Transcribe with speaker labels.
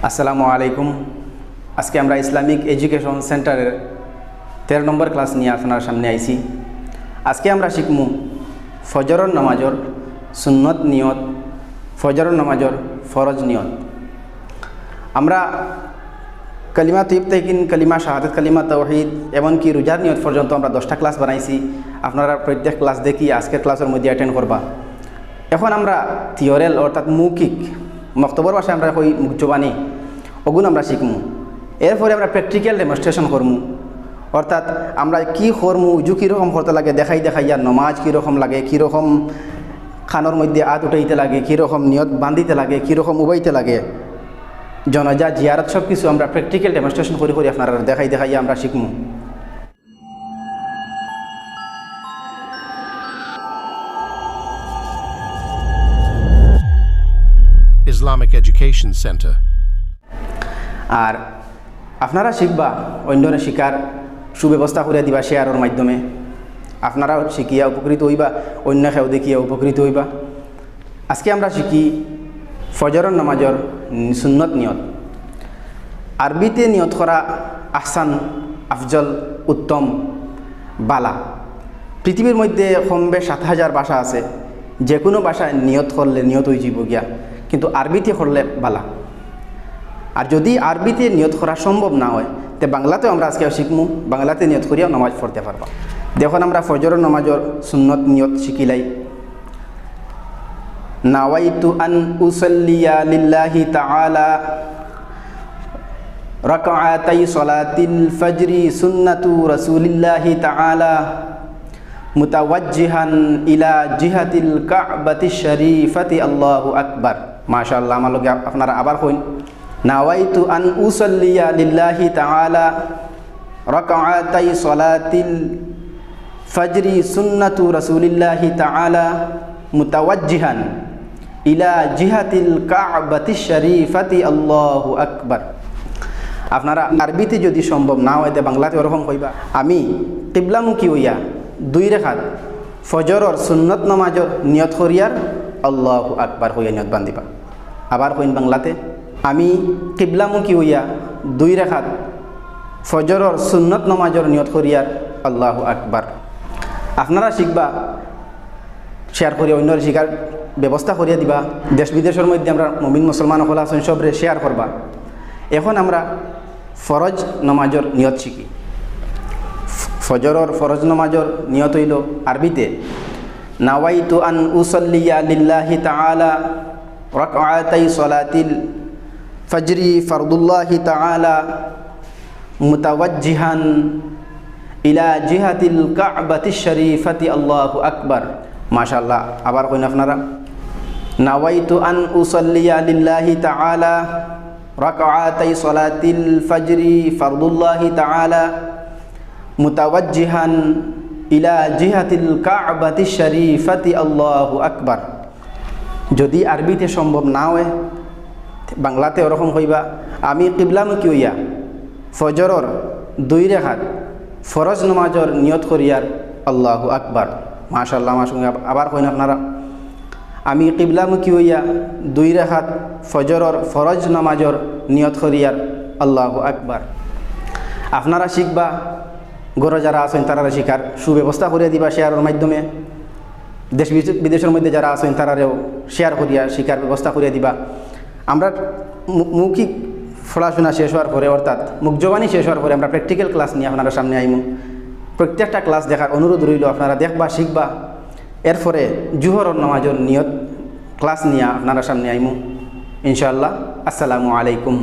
Speaker 1: আসসালামু আলাইকুম। আজকে আমরা ইসলামিক এডুকেশন সেন্টারের 13 নম্বর ক্লাস নিয়ে আপনার সামনে আইছি। আজকে আমরা শিখমু ফজরের নামাজের সুন্নত নিয়ত, ফজরের নামাজের ফরজ নিয়ত। আমরা কালিমা তৈব তাইকিন, কালিমা শাহাদাত, কালিমা তাওহীদ, এমনকি রোজার নিয়ত পর্যন্ত আমরা 10টা ক্লাস বানাইছি। আপনারা প্রত্যেক ক্লাস দেখি আজকের ক্লাসের মধ্যে অ্যাটেন্ড করবা। এখন আমরা থিওরেল অর্থাৎ মৌখিক মক্তবর ভাষায় আমরা কই মুখ জবানি ওগুলো আমরা শিখমু। এরপরে আমরা প্র্যাকটিক্যাল ডেমনস্ট্রেশন করমু, অর্থাৎ আমরা কি করমু, উজু কীরকম করতে লাগে দেখাইয়া, নমাজ কীরকম লাগে, কীরকম খানোর মধ্যে আত উঠাইতে লাগে, কীরকম নিয়ত বান্ধিতে লাগে, কীরকম উবাইতে লাগে, জনজা জিয়ারত সব কিছু আমরা প্র্যাকটিক্যাল ডেমনস্ট্রেশন করে আপনারা দেখাইয়া আমরা শিখমু।
Speaker 2: Islamic Education Center.
Speaker 1: আর আপনারা শিখবা, অন্যরা শিকার সুব্যবস্থা করে দিবা শেয়ারের মাধ্যমে। আপনারাও শিখিয়া উপকৃত হইবা, অন্য কেউ দেখিয়া উপকৃত হইবা। আজকে আমরা শিখি ফজরের নামাজের সুন্নত নিয়ত। আরবিতে নিয়ত করা আহসান, আফজল, উত্তম, বালা। পৃথিবীর মধ্যে কমবে 7000 ভাষা আছে। যে কোনো ভাষায় নিয়ত করলে নিয়ত হয়ে যাব গিয়া, কিন্তু আরবিতে করলে বালা। আর যদি আরবিতে নিয়ত করা সম্ভব না হয়, তো বাংলাতেও আমরা আজকে শিখমু, বাংলাতে নিয়ত করিয়া নামাজ পড়তে পারবা। দেখুন আমরা ফজরের নামাজের সুন্নত নিয়ত শিখিলাই। নাওয়াইতু আন উসাল্লিয়া লিল্লাহি তাআলা রাকআতাই সালাতিল ফজরি সুন্নাতু রাসূলিল্লাহি তাআলা মুতাওয়াজ্জিহান ইলা জিহাতিল কাবাতিশ শরীফাতি আল্লাহু আকবার। মাশাআল্লাহ। আমার লগে আপনারা আবার কইন, নাওয়াইতু আন উসাল্লিয়া লিল্লাহি তাআলা রাকআতাই সালাতিল ফজরি সুন্নাতু রাসূলিল্লাহি তাআলা মুতাওয়াজ্জিহান ইলা জিহাতিল কাবাতিশ শরীফাতি আল্লাহু আকবার। আপনারা আরবিতে যদি সম্ভব না হয়, বাংলাতে ওরকম কইবা, আমি কিবলামুখী হইয়া 2 রাকাত ফজরের সুন্নত নামাজের নিয়ত করিয়ার আল্লাহু আকবার হইয়া নিয়ত বান্ধিবা। আবার কইন বাংলাতে, আমি কিবলামুখী হইয়া 2 রাকাত ফজরের সুন্নত নামাজের নিয়ত করিয়ার আল্লাহু আকবার। আপনারা শিখবা, শেয়ার করিয়া অন্যরা শিখার ব্যবস্থা করিয়া দিবা। দেশ বিদেশের মধ্যে আমরা মুমিন মুসলমান হল আছেন, সবরে শেয়ার করবা। এখন আমরা ফরজ নামাজের নিয়ত শিখি। ফজরের ফরজ নামাজের নিয়ত হইল আরবিতে নাওয়াইতু আন উসাল্লিয়া লিল্লাহি তাআলা রাকআতাই সালাতিল ফজরি ফরদুল্লাহি তাআলা মুতাওয়াজ্জিহান ইলা জিহাতিল কাবাতিশ শরীফাতি আল্লাহু আকবার। মাশাআল্লাহ। আবার কইন আপনারা, নাওয়াইতু আন উসাল্লিয়া লিল্লাহি তাআলা রাকআতাই সালাতিল ফজরি ফরদুল্লাহি তাআলা মুতাওয়াজ্জিহান ইলা জিহাতিল কাবাতিশ শরীফাতি আল্লাহু আকবার। যদি আরবিতে সম্ভব না হয়, বাংলাতে ওরকম হইবা, আমি কিবলামুখী হইয়া ফজরের 2 রাকাত ফরজ নামাজের নিয়ত করিয়ার আল্লাহু আকবার। মাশাআল্লাহ। আমার সঙ্গে আবার কইন আপনারা, আমি কিবলামুখী হইয়া 2 রাকাত ফজরের ফরজ নামাজের নিয়ত করিয়ার আল্লাহু আকবার। আপনারা শিখবা, ঘরে যারা আছেন তারা শিখার সুব্যবস্থা করে দিবা শেয়ারের মাধ্যমে। দেশ বিদেশের মধ্যে যারা আছেন তারারেও শেয়ার করিয়া শিখার ব্যবস্থা করে দিবা। আমরা মৌখিক পড়াশোনা শেষ হওয়ার পরে, অর্থাৎ মুখ জবানি শেষ হওয়ার পরে আমরা প্র্যাকটিক্যাল ক্লাস নিয়ে আপনারা সামনে আইমু। প্রত্যেকটা ক্লাস দেখার অনুরোধ রইল, আপনারা দেখবা, শিখবা। এরপরে জুহরের নামাজের নিয়ত ক্লাস নিয়ে আপনারা সামনে আইমু ইনশাআল্লাহ। আসসালামু আলাইকুম।